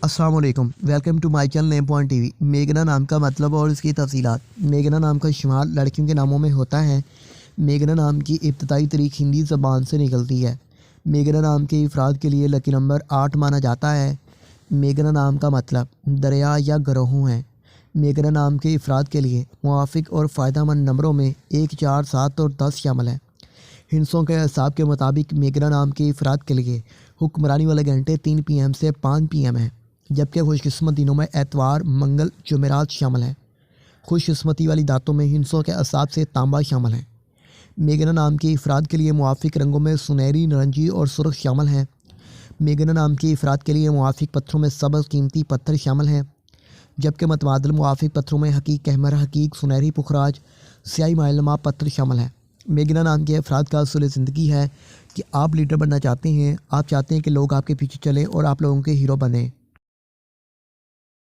अस्सलाम वालेकुम, welcome to my channel name point TV. मेघना नाम का मतलब और इसकी तफसीलात। मेघना नाम का इस्तेमाल लड़कियों के नामों में होता है। मेघना नाम की इब्तदाई तारीख हिंदी ज़बान से निकलती है। मेघना नाम के अफराद के लिए लकी नंबर 8 माना जाता है। मेघना नाम का मतलब दरिया या ग्रोह है। मेघना नाम के अफराद के लिए मुवाफिक और फ़ायदेमंद नंबरों में 1, 4, 7 और 10 शामिल हैं। हिंसों के हिसाब के मुताबिक मेघना नाम के अफराद के लिए हुक्मरानी वाले घंटे 3 PM से 5 PM हैं, जबकि खुशकिस्मत दिनों में एतवार, मंगल, जुमेरात शामिल हैं। खुशकिस्मती वाली दातों में हिंसों के हिसाब से तांबा शामिल है। मेघना नाम के अफराद के लिए मुवाफिक रंगों में सुनहरी, नारंगी और सुर्ख शामिल हैं। मेघना नाम के अफराद के लिए मुवाफिक पत्थरों में सब्ज़ कीमती पत्थर शामिल हैं, जबकि मतबादल मुवाफिक पत्थरों में हकीक अहमर, हकीक सुनहरी पुखराज, स्याही माइलमा पत्थर शामिल हैं। मेघना नाम के अफराद का असूल ज़िंदगी है कि आप लीडर बनना चाहते हैं। आप चाहते हैं कि लोग आपके पीछे चलें और आप लोगों के हीरो बनें।